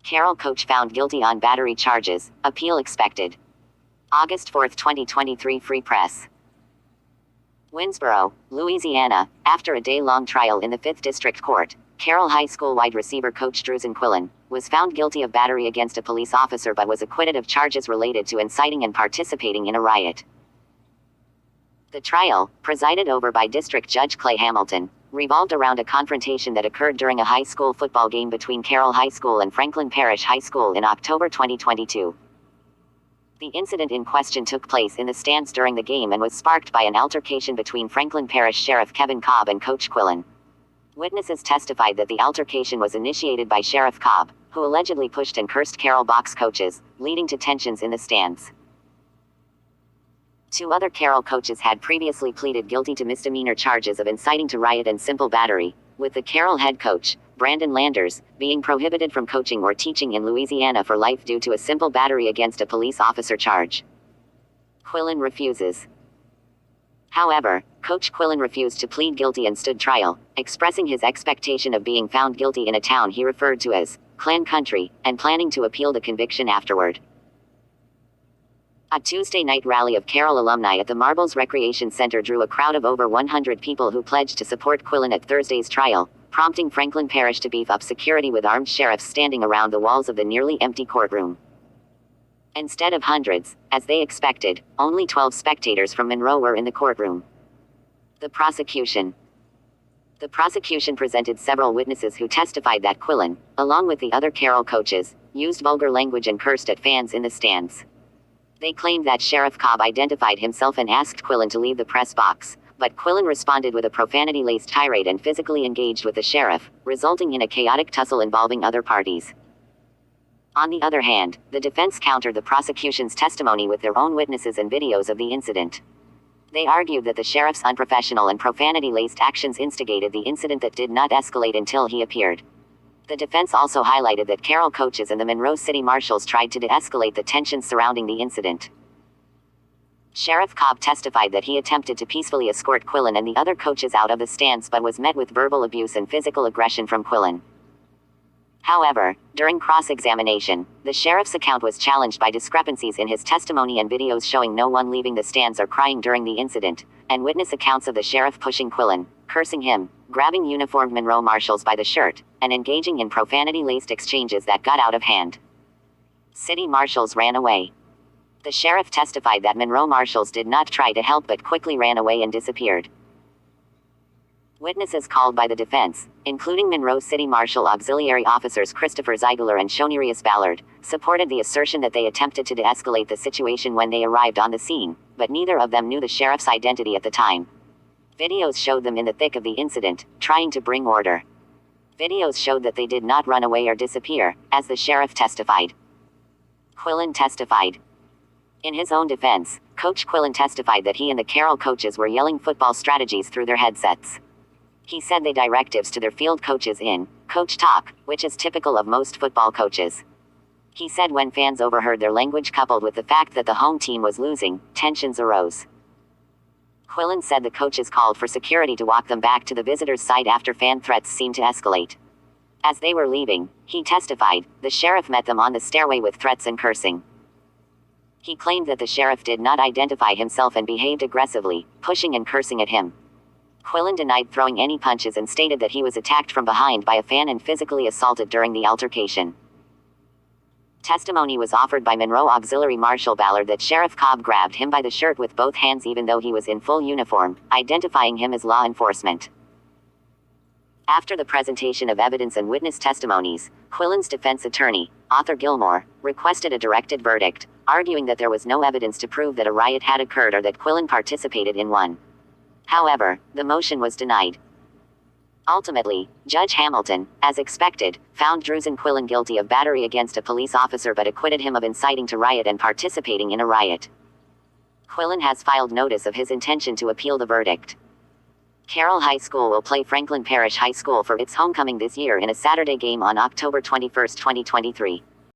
Carroll coach found guilty on battery charges. Appeal expected. August 4, 2023. Free Press. Winsboro, Louisiana. After a day-long trial in the 5th District Court, Carroll High School wide receiver coach Druzin Quillen was found guilty of battery against a police officer but was acquitted of charges related to inciting and participating in a riot. The trial, presided over by District Judge Clay Hamilton, revolved around a confrontation that occurred during a high school football game between Carroll High School and Franklin Parish High School in October 2022. The incident in question took place in the stands during the game and was sparked by an altercation between Franklin Parish Sheriff Kevin Cobb and Coach Quillen. Witnesses testified that the altercation was initiated by Sheriff Cobb, who allegedly pushed and cursed Carroll box coaches, leading to tensions in the stands. 2 other Carroll coaches had previously pleaded guilty to misdemeanor charges of inciting to riot and simple battery, with the Carroll head coach, Brandon Landers, being prohibited from coaching or teaching in Louisiana for life due to a simple battery against a police officer charge. Quillen refuses. However, Coach Quillen refused to plead guilty and stood trial, expressing his expectation of being found guilty in a town he referred to as Clan Country, and planning to appeal the conviction afterward. A Tuesday night rally of Carroll alumni at the Marbles Recreation Center drew a crowd of over 100 people who pledged to support Quillen at Thursday's trial, prompting Franklin Parish to beef up security with armed sheriffs standing around the walls of the nearly empty courtroom. Instead of hundreds, as they expected, only 12 spectators from Monroe were in the courtroom. The prosecution presented several witnesses who testified that Quillen, along with the other Carroll coaches, used vulgar language and cursed at fans in the stands. They claimed that Sheriff Cobb identified himself and asked Quillen to leave the press box, but Quillen responded with a profanity-laced tirade and physically engaged with the sheriff, resulting in a chaotic tussle involving other parties. On the other hand, the defense countered the prosecution's testimony with their own witnesses and videos of the incident. They argued that the sheriff's unprofessional and profanity-laced actions instigated the incident that did not escalate until he appeared. The defense also highlighted that Carroll coaches and the Monroe City Marshals tried to de-escalate the tensions surrounding the incident. Sheriff Cobb testified that he attempted to peacefully escort Quillen and the other coaches out of the stands but was met with verbal abuse and physical aggression from Quillen. However, during cross-examination, the sheriff's account was challenged by discrepancies in his testimony and videos showing no one leaving the stands or crying during the incident, and witness accounts of the sheriff pushing Quillen, cursing him, grabbing uniformed Monroe Marshals by the shirt, and engaging in profanity-laced exchanges that got out of hand. City Marshals ran away. The sheriff testified that Monroe Marshals did not try to help but quickly ran away and disappeared. Witnesses called by the defense, including Monroe City Marshal Auxiliary Officers Christopher Ziegler and Shonerius Ballard, supported the assertion that they attempted to de-escalate the situation when they arrived on the scene, but neither of them knew the sheriff's identity at the time. Videos showed them in the thick of the incident, trying to bring order. Videos showed that they did not run away or disappear, as the sheriff testified. Quillen testified. In his own defense, Coach Quillen testified that he and the Carroll coaches were yelling football strategies through their headsets. He said they directives to their field coaches in coach talk, which is typical of most football coaches. He said when fans overheard their language coupled with the fact that the home team was losing, tensions arose. Quillen said the coaches called for security to walk them back to the visitors' side after fan threats seemed to escalate. As they were leaving, he testified, the sheriff met them on the stairway with threats and cursing. He claimed that the sheriff did not identify himself and behaved aggressively, pushing and cursing at him. Quillen denied throwing any punches and stated that he was attacked from behind by a fan and physically assaulted during the altercation. Testimony was offered by Monroe Auxiliary Marshal Ballard that Sheriff Cobb grabbed him by the shirt with both hands even though he was in full uniform, identifying him as law enforcement. After the presentation of evidence and witness testimonies, Quillen's defense attorney, Arthur Gilmore, requested a directed verdict, arguing that there was no evidence to prove that a riot had occurred or that Quillen participated in one. However, the motion was denied. Ultimately, Judge Hamilton, as expected, found Druzin Quillen guilty of battery against a police officer but acquitted him of inciting to riot and participating in a riot. Quillen has filed notice of his intention to appeal the verdict. Carroll High School will play Franklin Parish High School for its homecoming this year in a Saturday game on October 21, 2023.